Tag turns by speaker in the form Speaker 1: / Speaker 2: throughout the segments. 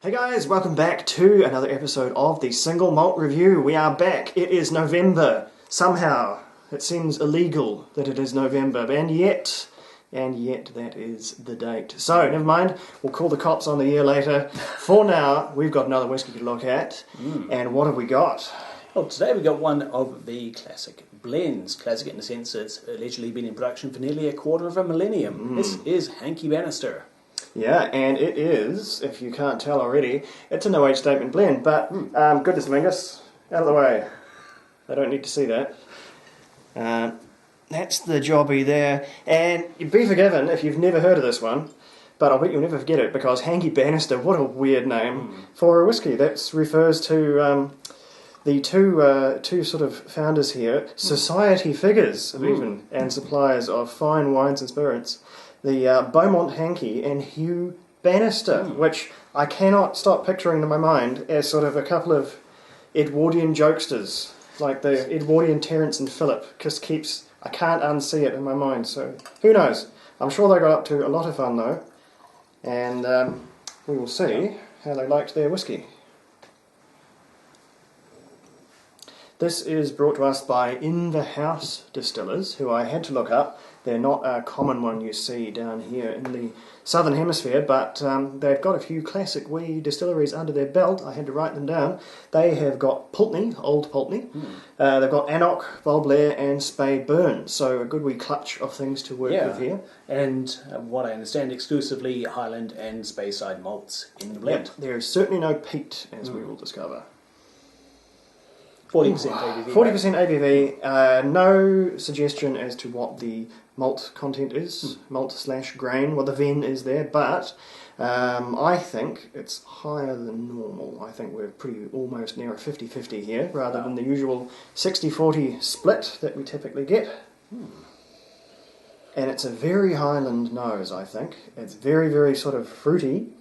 Speaker 1: Hey guys, welcome back to another episode of the Single Malt Review. We are back. It is November. Somehow, it seems illegal that it is November, and yet that is the date. So, never mind, we'll call the cops on the year later. For now, we've got another whiskey to look at, and what have we got?
Speaker 2: Well, today we've got one of the classic blends. Classic in the sense it's allegedly been in production for nearly a quarter of a millennium. This is Hankey Bannister.
Speaker 1: Yeah, and it is, if you can't tell already, it's a no-age statement blend, but goodness Mingus, out of the way. I don't need to see that. That's the jobby there, and you'd be forgiven if you've never heard of this one, but I'll bet you'll never forget it, because Hankey Bannister, what a weird name for a whiskey. That refers to the two sort of founders here, society figures even, and suppliers of fine wines and spirits. The Beaumont Hankey and Hugh Bannister, which I cannot stop picturing in my mind as sort of a couple of Edwardian jokesters, like the Edwardian Terence and Philip. I can't unsee it in my mind, so who knows? I'm sure they got up to a lot of fun though, and we will see how they liked their whiskey. This is brought to us by Inver House Distillers, who I had to look up. They're not a common one you see down here in the southern hemisphere, but they've got a few classic wee distilleries under their belt. I had to write them down. They have got Pulteney, Old Pulteney. They've got Annock, Bulblair and Spey Burn, so a good wee clutch of things to work with here.
Speaker 2: And what I understand, exclusively Highland and Speyside malts in the blend.
Speaker 1: Yep, there is certainly no peat, as we will discover.
Speaker 2: 40% ABV.
Speaker 1: 40% ABV. No suggestion as to what the malt content is, malt/grain. Well, the ven is there, but I think it's higher than normal. I think we're pretty almost near a 50-50 here, rather than the usual 60-40 split that we typically get. And it's a very Highland nose, I think. It's very, very sort of fruity,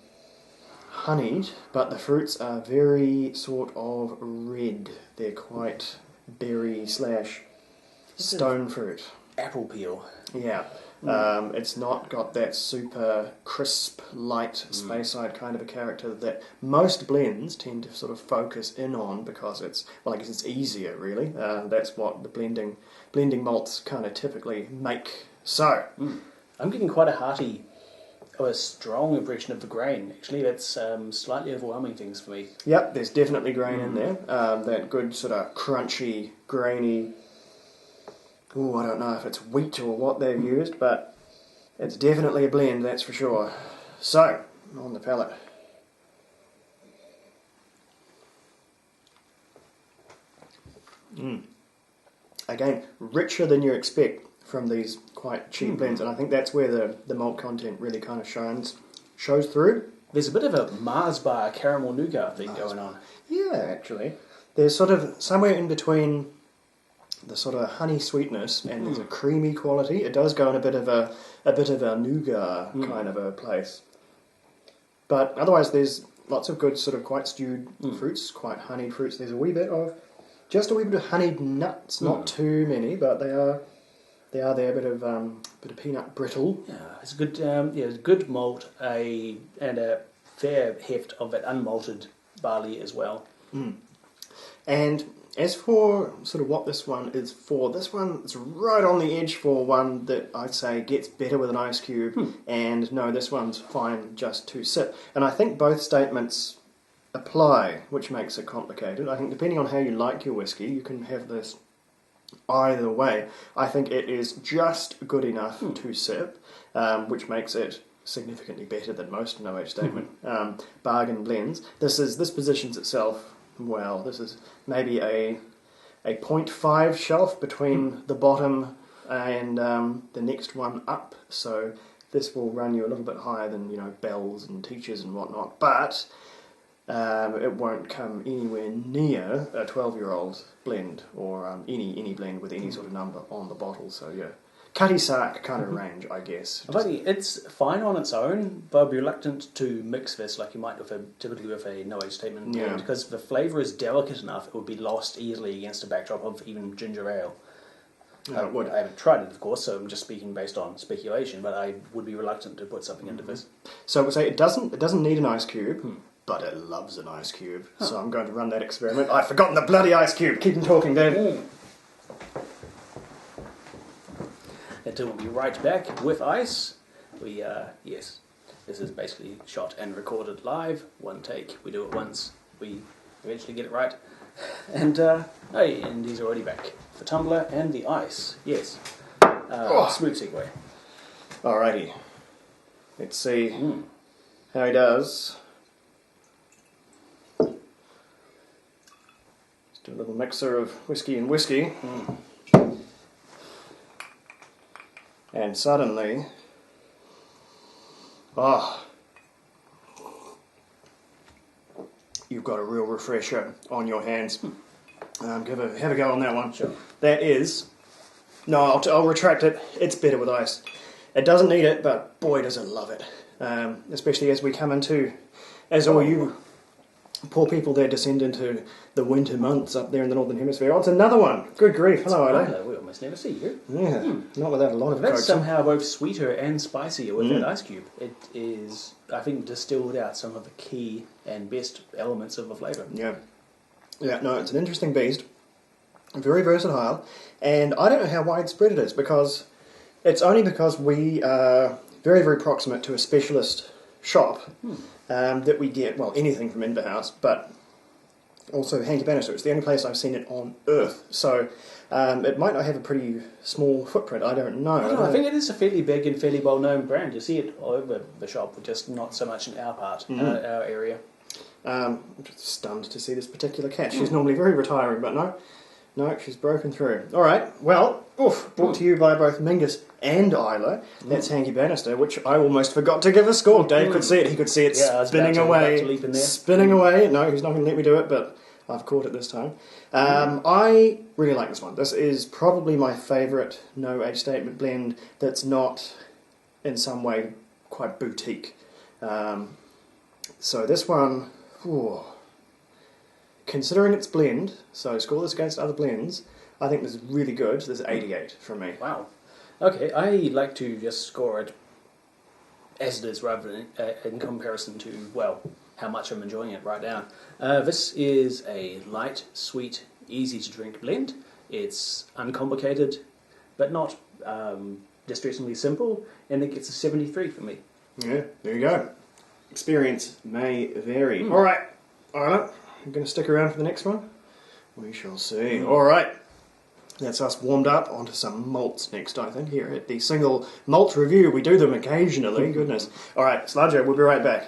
Speaker 1: honeyed, but the fruits are very sort of red. They're quite berry/stone fruit.
Speaker 2: Apple peel.
Speaker 1: Yeah. It's not got that super crisp, light, Speyside kind of a character that most blends tend to sort of focus in on because it's, well, I guess it's easier really. That's what the blending malts kind of typically make. So,
Speaker 2: I'm getting quite a strong impression of the grain. Actually, that's slightly overwhelming things for me.
Speaker 1: Yep, there's definitely grain in there. That good sort of crunchy, grainy. Oh, I don't know if it's wheat or what they've used, but it's definitely a blend, that's for sure. So, on the palate. Again, richer than you expect from these quite cheap blends, and I think that's where the malt content really kind of shows through.
Speaker 2: There's a bit of a Mars bar caramel nougat thing going on.
Speaker 1: Yeah, actually. There's sort of somewhere in between the sort of honey sweetness and there's a creamy quality. It does go in a bit of a nougat kind of a place. But otherwise there's lots of good sort of quite stewed fruits, quite honeyed fruits. There's just a wee bit of honeyed nuts, not too many, but they are there. A bit of peanut brittle.
Speaker 2: Yeah, it's good. It's good malt, and a fair heft of that unmalted barley as well.
Speaker 1: And as for sort of what this one is for, this one is right on the edge for one that I'd say gets better with an ice cube. And no, this one's fine just to sip. And I think both statements apply, which makes it complicated. I think depending on how you like your whiskey, you can have this either way. I think it is just good enough to sip, which makes it significantly better than most no-age statement bargain blends. This positions itself well. This is maybe a 0.5 shelf between the bottom and the next one up. So this will run you a little bit higher than Bells and Teachers and whatnot, but it won't come anywhere near a 12-year-old blend or any blend with any sort of number on the bottle. So yeah, Cutty Sark kind of range, I guess.
Speaker 2: It's fine on its own, but I'd be reluctant to mix this like you might typically with a no-age statement blend, because the flavour is delicate enough, it would be lost easily against a backdrop of even ginger ale. I haven't tried it, of course, so I'm just speaking based on speculation, but I would be reluctant to put something into this.
Speaker 1: So I would say it doesn't need an ice cube, but it loves an ice cube. So I'm going to run that experiment. I've forgotten the bloody ice cube. Keep on talking, Dan.
Speaker 2: And we'll be right back with ice. Yes, this is basically shot and recorded live. One take. We do it once. We eventually get it right. And, hey, and he's already back. The tumbler and the ice. Yes. Smooth segue.
Speaker 1: Alrighty. Let's see how he does. Let's do a little mixer of whiskey and whiskey. And suddenly, you've got a real refresher on your hands. Have a go on that one.
Speaker 2: Sure.
Speaker 1: That is... No, I'll retract it. It's better with ice. It doesn't need it, but boy does it love it. Especially as we come into, as all you poor people there descend into the winter months up there in the Northern Hemisphere. Oh, it's another one. Good grief. Hello, Islay.
Speaker 2: We almost never see you.
Speaker 1: Yeah, not without a lot of
Speaker 2: That's
Speaker 1: coaxing.
Speaker 2: somehow both sweeter and spicier with that ice cube. It is, I think, distilled out some of the key and best elements of the flavour.
Speaker 1: Yeah. Yeah, no, it's an interesting beast. Very versatile. And I don't know how widespread it is, because it's only because we are very, very proximate to a specialist shop that we get, well, anything from Inver House, but also Hankey Bannister. It's the only place I've seen it on Earth. So it might not have a pretty small footprint, I don't know.
Speaker 2: I think it is a fairly big and fairly well-known brand. You see it all over the shop, just not so much in our part, our area.
Speaker 1: I'm just stunned to see this particular cat. She's normally very retiring, but no, she's broken through. All right, well, brought to you by both Mingus and Islay. That's Hankey Bannister, which I almost forgot to give a score. Dave could see it. He could see it spinning away. Spinning away. No, he's not going to let me do it, but I've caught it this time. I really like this one. This is probably my favourite no age statement blend that's not in some way quite boutique. So this one... Considering its blend, so score this against other blends, I think this is really good. This is 88 from me.
Speaker 2: Wow. Okay, I like to just score it as it is rather than in comparison to, well, how much I'm enjoying it right now. This is a light, sweet, easy to drink blend. It's uncomplicated, but not distressingly simple, and it gets a 73 for me.
Speaker 1: Yeah, there you go. Experience may vary. Alright, I'm going to stick around for the next one. We shall see. Alright, that's us warmed up. Onto some malts next, I think, here at the Single Malt Review. We do them occasionally, goodness. Alright, Sludger, we'll be right back.